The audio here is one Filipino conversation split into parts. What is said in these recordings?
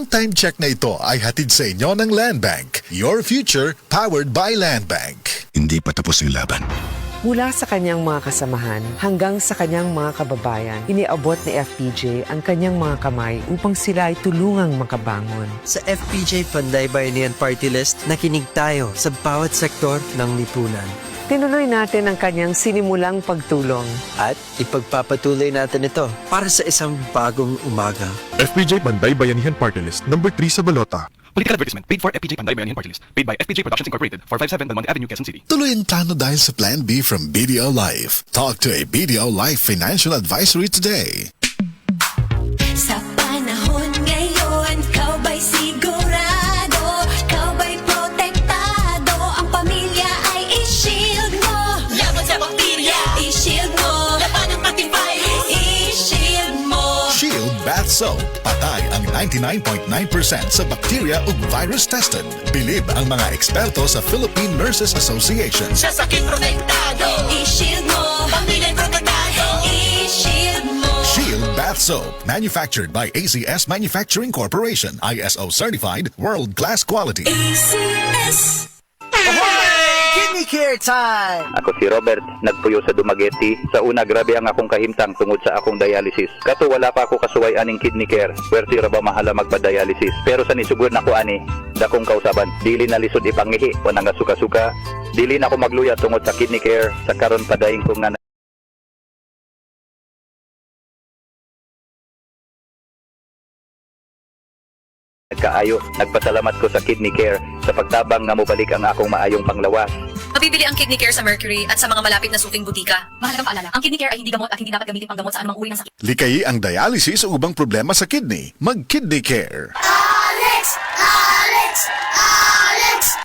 Ang time check na ito ay hatid sa inyo ng Land Bank. Your future powered by Land Bank. Hindi pa tapos yung laban. Mula sa kanyang mga kasamahan hanggang sa kanyang mga kababayan, iniabot ni FPJ ang kanyang mga kamay upang sila ay tulungang makabangon. Sa FPJ Panday Bayanihan Party List, nakinig tayo sa bawat sektor ng lipunan. Tinuloy natin ang kanyang sinimulang pagtulong. At ipagpapatuloy natin ito para sa isang bagong umaga. FPJ Panday Bayanihan Party List, number 3 sa balota. Political advertisement paid for FPJ Panday Bayanihan Party List. Paid by FPJ Productions Incorporated, 457 Belmonte Avenue, Quezon City. Tuloy ang plano dahil sa Plan B from BDO Life. Talk to a BDO Life Financial Advisory today. Sa panahon ngayon, kau ba'y sigurado? Kau ba'y protektado? Ang pamilya ay i-shield mo. Laban sa bakterya, i-shield mo. Laban ng pati virus, i-shield mo. Shield Bath Soap. Patay ang 99.9% sa bacteria ug virus tested. Bilib ang mga eksperto sa Philippine Nurses Association. Sa sakit protektado, i-shield mo. Pamilya protektado, i-shield mo. Shield Bath Soap. Manufactured by ACS Manufacturing Corporation. ISO certified, world-class quality. ACS. Kidney Care Time! Ako si Robert, nagpuyo sa Dumaguete. Sa una, grabe ang akong kahimtang tungod sa akong dialysis. Kato wala pa ako kasuway aning kidney care. Pwerti ra ba mahala magpa-dialysis. Pero sa nisugod na ko ani, dakong kausaban. Dili na lisod ipangihi o nang suka-suka. Dili na ako magluya tungod sa kidney care. Sa karon padaing kong nga kaayo. Nagpasalamat ko sa kidney care sa pagtabang nga mobalik ang akong maayong panglawas. Mabibili ang Kidney Care sa Mercury at sa mga malapit na suking butika. Mahalagang paalala, ang Kidney Care ay hindi gamot at hindi dapat gamitin panggamot sa anumang uri ng sakit. Likayi ang dialysis o ubang problema sa kidney. Mag-Kidney Care.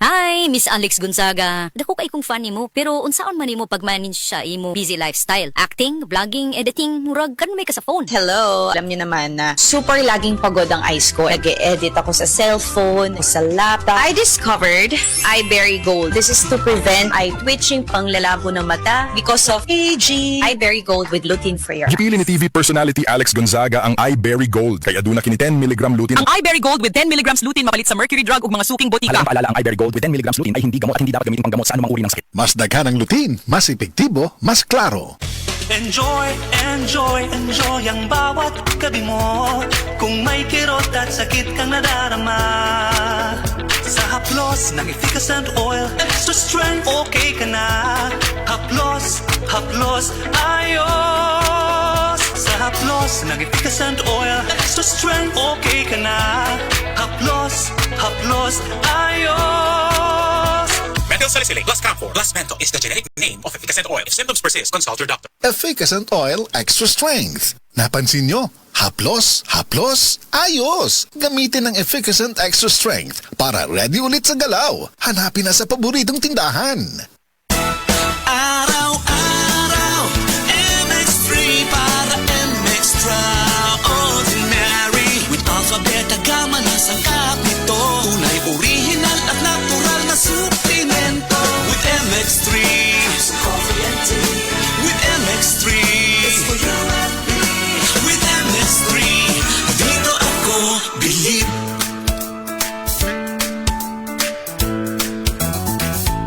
Hi, Miss Alex Gonzaga. Dako kay kong fan nimo, pero unsaon man nimo pag-manage sa imo busy lifestyle? Acting, vlogging, editing, murag kan may ka sa phone. Hello! Alam niyo naman na super laging pagod ang eyes ko. Nag-e-edit ako sa cellphone, sa laptop. I discovered iBerry Gold. This is to prevent eye twitching, panglalabo ng mata because of aging. iBerry Gold with lutein free. Gipili ni TV personality Alex Gonzaga ang iBerry Gold. Kaya aduna kini 10 mg lutein. Ang iBerry Gold with 10 mg lutein mapalit sa Mercury Drug ug mga suking butika. Alam paalala, ang iBerry Gold with 10 mg lutein ay hindi gamot at hindi dapat gamitin panggamot sa anumang uri ng sakit. Mas daghan ang lutein, mas epektibo, mas klaro. Enjoy, enjoy, enjoy ang bawat gabi mo. Kung may kirot at sakit kang nadarama, sa haplos ng efficacent oil, extra strength, okay ka na. Haplos, haplos, ayos. Sa haplos ng efficacent oil, extra strength, okay ka na. Haplos, haplos, ayos. Menthol salicylate plus camphor plus menthol is the generic name of efficacent oil. If symptoms persist, consult your doctor. Efficacent Oil Extra Strength. Napansin nyo? Haplos, haplos, ayos! Gamitin ang Efficacent Extra Strength para ready ulit sa galaw. Hanapin na sa paboritong tindahan. Araw-araw, MX3 para MX-Traordinary. With alpha, beta, gamma na sangkap nito. Tunay, original at natural na suplemento. With MX3, so coffee and tea. With MX3, it's for you and me. With MX3, dito ako bilib.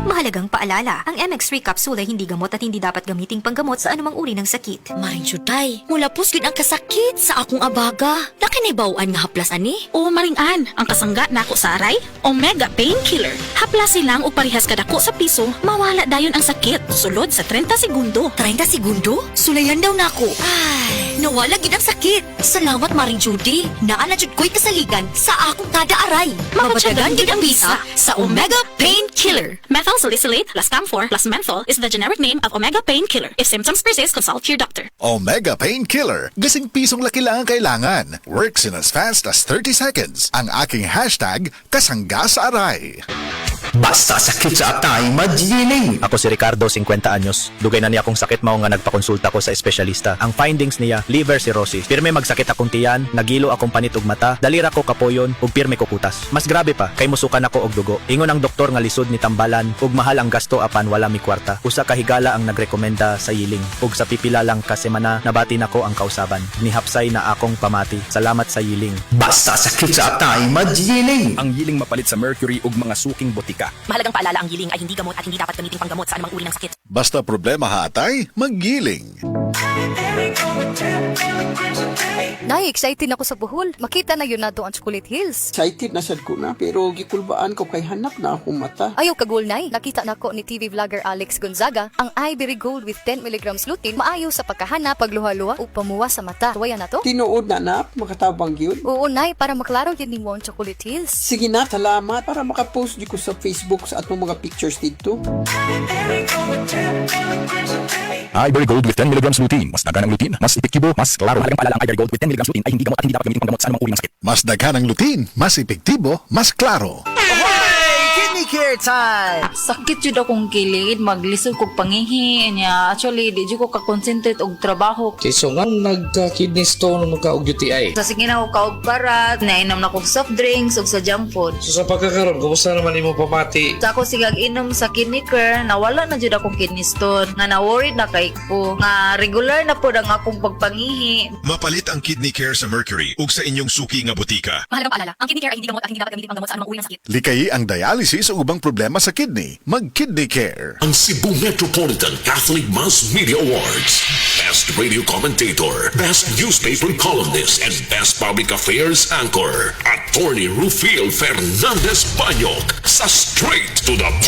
Mahalagang paalala, ang MX3 capsule ay hindi gamot at hindi dapat gamiting panggamot sa anumang uri ng sakit. Mind you, tay. Mula pusgid ang kasakit sa akong abaga. Nakinibawaan nga haplas ani. O maring-an, ang kasangga nako sa aray, Omega Painkiller. Haplas silang o parehas kadako sa piso, mawala dayon ang sakit. Sulod sa 30 segundo. 30 segundo? Sulayan daw nako. Ay, nawala gid ang sakit. Salamat Maring Judy. Naa na jud ko'y kasaligan sa akong kada aray. Mapatyagan gid ang bisa sa Omega Painkiller. Methyl salicylate plus camphor plus menthol is the generic name of Omega Painkiller. If symptoms persist, consult your doctor. Omega Painkiller. Gasing pisong laki lang ang kailangan. Works in as fast as 30 seconds. Ang aking hashtag, kasangga sa aray. Basta sakit sa atay, magiling. Ako si Ricardo, 50 anyos. Dugay na niya akong sakit mao nga nagpakonsulta ko sa espesyalista. Ang findings niya, liver cirrhosis. Pirme magsakit akong tiyan, nagilo akong panit ug mata, dalira ko kapoyon ug pirme ko kutas. Mas grabe pa, kay musukan ako og dugo. Ingon ang doktor nga lisod ni tambalan ug mahal ang gasto apan wala mi kwarta. Usa ka higala ang nagrekomenda sa yiling ug sa pipila lang ka semana nabati nako ang kausaban. Nihapsay na akong pamati. Salamat sa yiling. Basta sakit sa atay, magiling. Ang yiling mapalit sa mercury ug mga suking botika. Mahalagang paalala, ang giling ay hindi gamot at hindi dapat gamitin panggamot sa anumang uri ng sakit. Basta problema hatay, maggiling. Nay, excited ako sa buhol. Makita na yun na doon ang Chocolate Hills. Excited na sad ko na, pero gikulbaan ko kay hanap na akong mata. Ayaw kagul, Nay. Nakita na ko ni TV vlogger Alex Gonzaga ang Ivory Gold with 10 mg lutein maayo sa pagkahanap, pagluha-luha o pamuwa sa mata. Tuwaya na to? Tinuod na, makatabang yun. Oo, Nay, para maklaro yun ni mo ang Chocolate Hills. Sige na, salamat. Para makapost di ko sa Facebook sa atong mga pictures dito. Ivory Gold with 10 mg lutein. Mas dagan ang lutein, mas epektibo, mas klaro. Mahalagang paalala, ang Ivory Gold with 10 mg lutein ay hindi gamot at hindi dapat gamitin panggamot sa anumang uri ng sakit. Mas daghan ang lutein, mas epektibo, mas klaro. Kidney care time! Sakit jud akong kilid, maglisod kog pangihi niya. Actually, di jud ko ka-concentrate og trabaho. So nga nagka-kidney stone magka og UTI. Sa sige na ko kaog parat, nainom na kog soft drinks ug sa junk food. So sa pagkakaroon, kumusta naman imo pamati? Sa ako sigag inom sa kidney care, nawala na jud akong kidney stone. Nga na-worried na kay ko. Nga regular na pod ang akong pagpangihi. Mapalit ang kidney care sa Mercury ug sa inyong suki nga botika. Mahalagang paalala, ang kidney care ay hindi gamot at hindi dapat gamitin panggamot sa anumang uri ng sakit. Likayi ang dialysis o ubang problema sa kidney. Mag-Kidney Care. Ang Cebu Metropolitan Catholic Mass Media Awards. Best Radio Commentator, Best Newspaper Columnist, and Best Public Affairs Anchor. Attorney Rufil Fernandez Banyok sa Straight to the